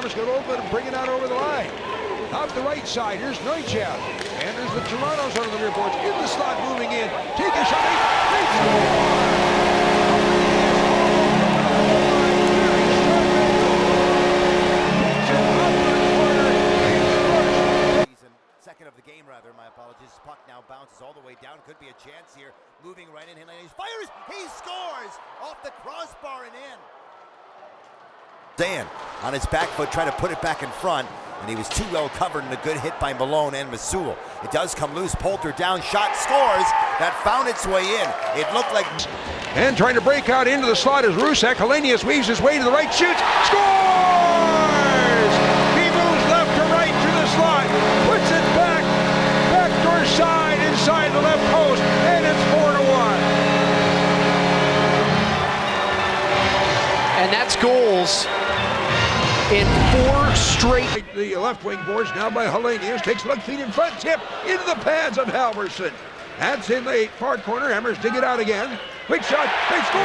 Going to open and bring it out over the line. Out the right side, here's Ylöjärvi. And there's the Toronto's under the rear boards. In the slot, moving in. Take a shot. They score! Second of the game, rather, my apologies. Puck now bounces all the way down. Could be a chance here. Moving right in. Helenius fires. He scores! Off the crossbar and in. Dan on his back foot trying to put it back in front, and he was too well covered and a good hit by Malone and Masul. It does come loose. Poulter down. Shot scores. That found its way in. It looked like... And trying to break out into the slot is Rusek. Helenius weaves his way to the right. Shoots. Scores! He moves left to right through the slot. Puts it back. Backdoor side inside the left post. And it's 4-1. And that's goals in 4 straight. The left wing boards now by Helenius. Takes a look, feet in front, tip into the pads of Halverson. That's in the far corner. Hammers dig it out again. Quick shot. They score!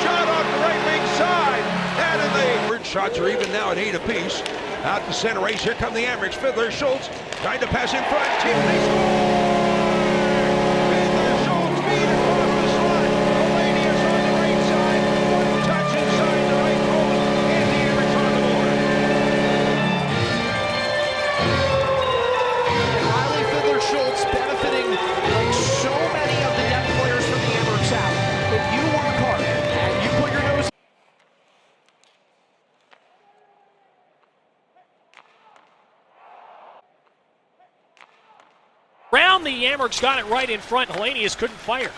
Shot off the right wing side. And in the third shots are even now at 8 apiece. Out the center race. Here come the Amherst. Fiddler Schultz trying to pass in front. Tip. They score! Fiddler Schultz feed across the slot. Helenius on the right side. One touch inside the right post. And the Amherst on the board. Riley Fiddler Schultz benefiting like so many of the depth players from the Amherst South. If you work hard and you put your nose. Round the Amherst got it right in front. Helenius couldn't fire.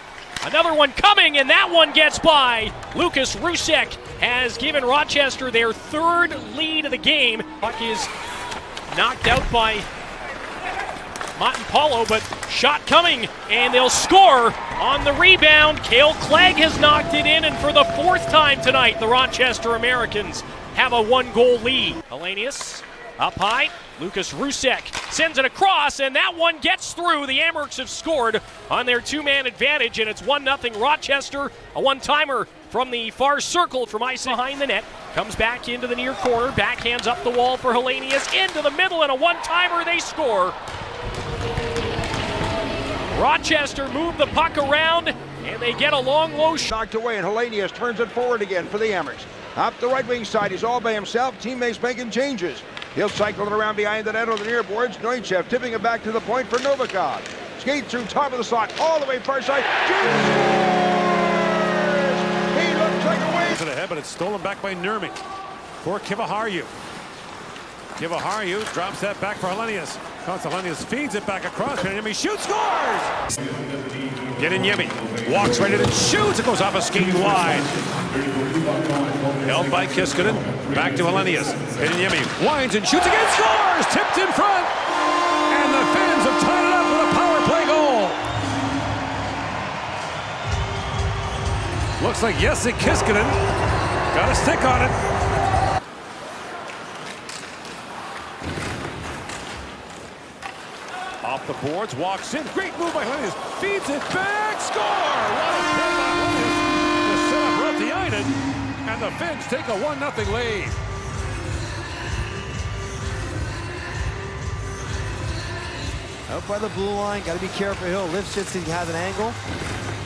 Another one coming, and that one gets by. Lucas Rusek has given Rochester their 3rd lead of the game. Puck is knocked out by Montempaulo, but shot coming, and they'll score on the rebound. Cale Clegg has knocked it in, and for the 4th time tonight, the Rochester Americans have a 1-goal lead. Helenius up high. Lucas Rusek sends it across, and that one gets through. The Amherst have scored on their 2-man advantage, and it's 1-0 Rochester. A one-timer from the far circle from ice behind the net. Comes back into the near corner, backhands up the wall for Helenius, into the middle, and a one-timer. They score. Rochester move the puck around, and they get a long, low shot. Knocked away, and Helenius turns it forward again for the Amherst. Up the right wing side, he's all by himself. Teammates making changes. He'll cycle it around behind the net on the near boards. Ylöjärvi tipping it back to the point for Novikov. Skate through top of the slot, all the way far side. Scores! He looks like a waste. To the head, but it's stolen back by Nurmi for Kiviharju. Kiviharju drops that back for Helenius. Konsta Helenius feeds it back across. Helenius shoots, scores! Helenius walks right in and shoots. It goes off a skate wide. Held by Kiskinen. Back to Helenius. Helenius winds and shoots again, scores! Tipped in front. And the Finns have tied it up with a power play goal. Looks like Jesse Kiskinen got a stick on it. Off the boards, walks in. Great move by Helenius. Feeds it back. Score! What a play by Helenius to set up Rutiainen. And the Finns take a 1-0 lead. Out by the blue line. Got to be careful. Hill lifts it so he has an angle.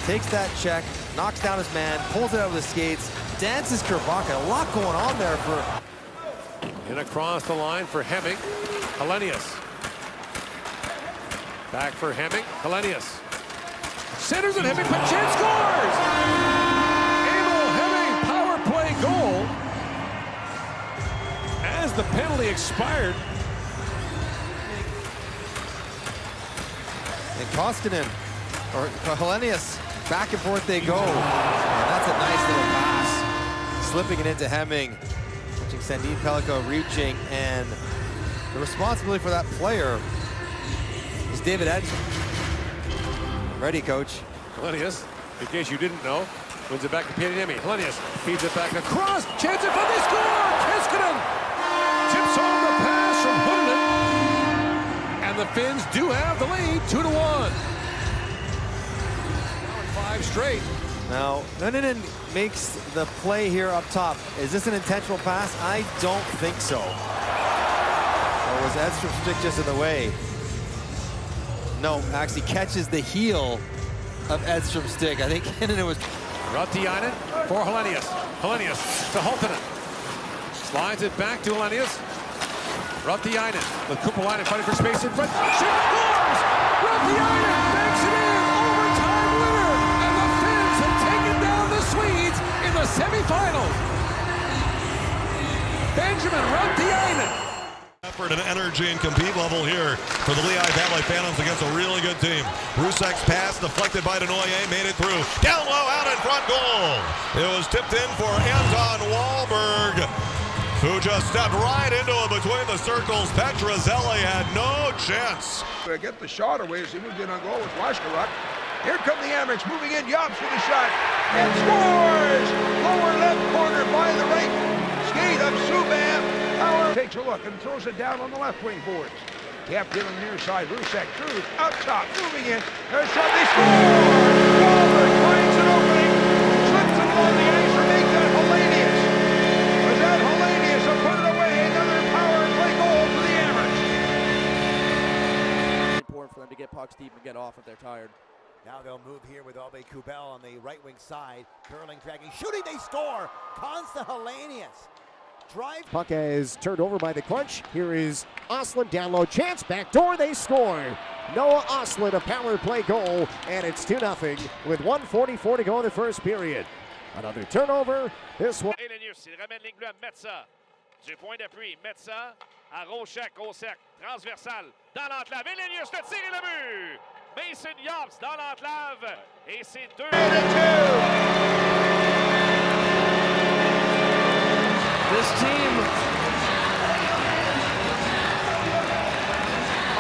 Takes that check. Knocks down his man. Pulls it out with the skates. Dances Kerbaka. A lot going on there for... In across the line for Hemming. Helenius. Back for Hemming. Helenius. Centers and Hemming. Pachin scores! Emil Hemming power play goal. As the penalty expired. And Koskinen, or Helenius, back and forth they go. And that's a nice little pass. Slipping it into Hemming. Watching Sandin Pellikka reaching, and the responsibility for that player is David Edson. Ready, coach. Helenius, in case you didn't know, wins it back to Pieniemi. Helenius feeds it back across. Chance in front, they score! Kiskinen tips home the pass from Huttunen. And the Finns do have the lead, 2-1. Now in 5 straight. Now, Nunninen makes the play here up top. Is this an intentional pass? I don't think so. Or was Edstrom's stick just in the way? No, actually catches the heel of Edstrom's stick. I think Nunninen was... Rautiainen for Helenius. Helenius to Holtonen. Slides it back to Helenius. Rautiainen with Kupalainen fighting for space in front. Scores! Rautiainen banks it in! Overtime winner! And the Finns have taken down the Swedes in the semifinals. Benjamin Rautiainen. Effort and energy and compete level here for the Lehigh Valley Phantoms against a really good team. Rusek's pass deflected by Denoyer, made it through. Down low, out in front, goal. It was tipped in for Anton Wahlberg, who just stepped right into it between the circles. Petrozelli had no chance. Get the shot away as he moved in on goal with Washkaruk. Here come the Amerks moving in. Jobs with a shot and scores! Lower left corner by the right skate of Subban. Power takes a look and throws it down on the left wing boards. Tapped in on the near side. Rusek, Cruz, up top, moving in. There's a shot, they score! Wahlberg finds an opening, slips it along the ice to make that Helenius. Was that Helenius who put it away? Another power play goal for the Amerks. Important for them to get pucks deep and get off if they're tired. Now they'll move here with Abe Kubel on the right wing side. Curling, dragging, shooting, they score! Konsta Helenius. Drive. Puck is turned over by the Crunch. Here is Oslin, down low, chance, backdoor, they score. Noah Oslin, a power play goal, and it's 2-0 with 1:44 to go in the first period. Another turnover, this one. Helenius, il ramène ligne bleue à Metsa. Du point d'appui, Metsa à Rochester, au cercle, transversal, dans l'enclave. Helenius, le tir et le but! Mason Jobs dans l'enclave, et c'est 2-2. This team,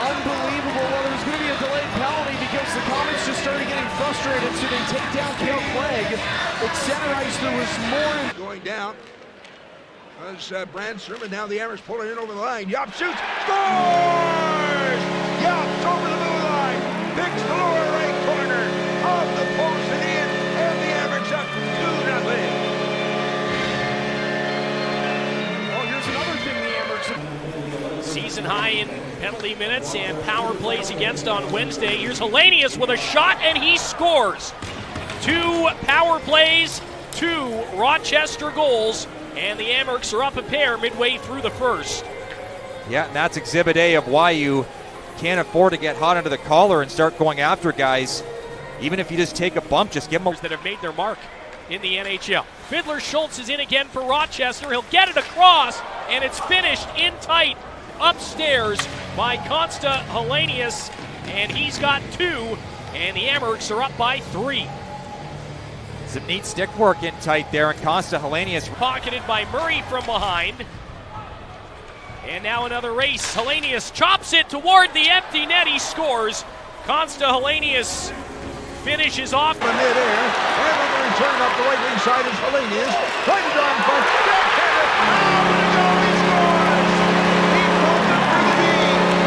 unbelievable. Well, there was going to be a delayed penalty because the Comets just started getting frustrated, so they take down Cale Clegg. At center ice, there was more. Going down was Brandstrom, and now the Amerks pulling in over the line. Yop shoots, scores! Yop's over the blue line, picks the lower right corner of the post and in, and the Amerks up 2-0. Season high in penalty minutes and power plays against on Wednesday. Here's Helenius with a shot, and he scores. 2 power plays, 2 Rochester goals, and the Amerks are up a pair midway through the first. Yeah, and that's exhibit A of why you can't afford to get hot under the collar and start going after guys. Even if you just take a bump, just give them that have made their mark in the NHL. Fiddler Schultz is in again for Rochester. He'll get it across, and it's finished in tight upstairs by Konsta Helenius, and he's got 2, and the Amerks are up by 3. Some neat stick work in tight there, and Konsta Helenius pocketed by Murray from behind. And now another race. Helenius chops it toward the empty net. He scores. Konsta Helenius finishes off in midair, and on the return up the right wing side is Helenius. Trying to draw him front. Backhander. He scores! He pulls it for the D.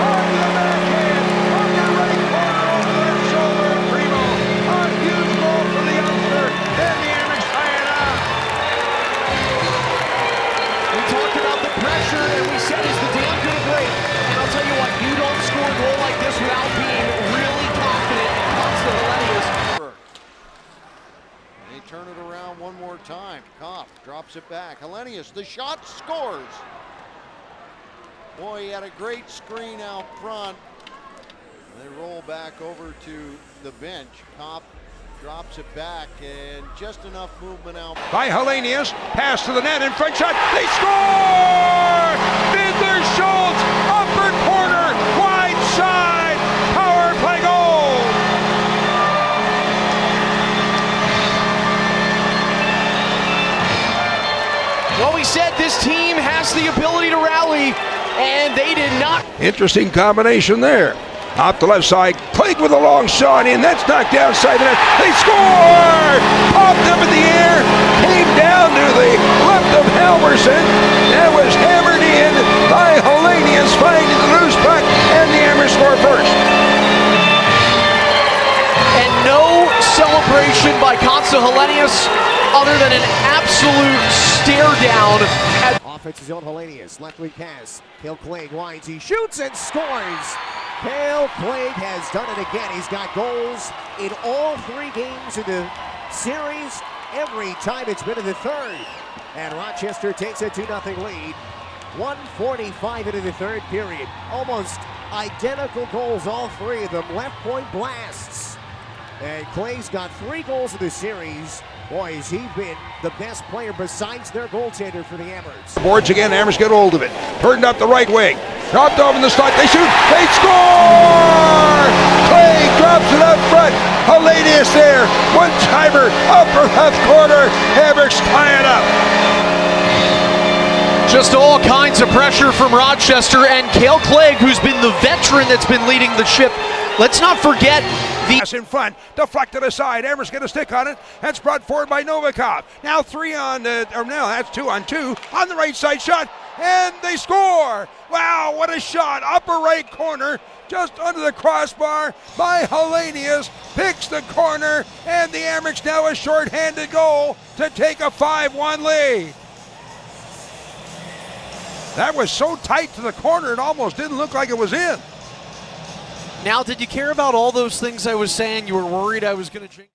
On the backhand. On the right corner over the shoulder of Primo. A huge goal for the youngster. And the Amerks tie it up. We talked about the pressure, and we said is the damn good break. And I'll tell you what, you don't score a goal like this without being really confident in Konsta Helenius. They turn it around one more time. Kopp drops it back. Helenius, the shot, scores. Boy, he had a great screen out front. They roll back over to the bench. Kopp drops it back, and just enough movement out. By Helenius, pass to the net, in front shot, they score! Fiddler Schultz, upper corner, wide side, power play goal! Well, we said this team has the ability to rally, and they did not. Interesting combination there. Off the left side, Clegg with a long shot in. That's knocked outside the net. They score! Popped up in the air, came down to the left of Halverson. That was hammered in by Helenius, finding the loose puck, and the Amerks score first. And no celebration by Konsta Konsta Helenius other than an absolute stare down. Offensive zone, Helenius, left wing pass. Cale Clegg winds, he shoots and scores. Cale Clegg has done it again. He's got goals in all 3 games in the series. Every time it's been in the third. And Rochester takes a 2-0 lead. 1:45 into the third period. Almost identical goals, all 3 of them. Left point blasts. And Clay's got 3 goals in the series. Boy, has he been the best player besides their goaltender for the Amherst. Boards again, Amherst get hold of it. Turned up the right wing. Dropped over in the slot. They shoot. They score! Clay drops it up front. Helenius there. One-timer. Upper left corner. Amherst tie it up. Just all kinds of pressure from Rochester, and Cale Clegg, who's been the veteran that's been leading the ship. Let's not forget the pass in front, deflected aside. Amherst get a stick on it. That's brought forward by Novikov. Now 3 on, or now that's 2 on 2 on the right side shot, and they score. Wow, what a shot! Upper right corner, just under the crossbar by Helenius. Picks the corner, and the Amherst now a short-handed goal to take a 5-1 lead. That was so tight to the corner, it almost didn't look like it was in. Now, did you care about all those things I was saying? You were worried I was going to jinx?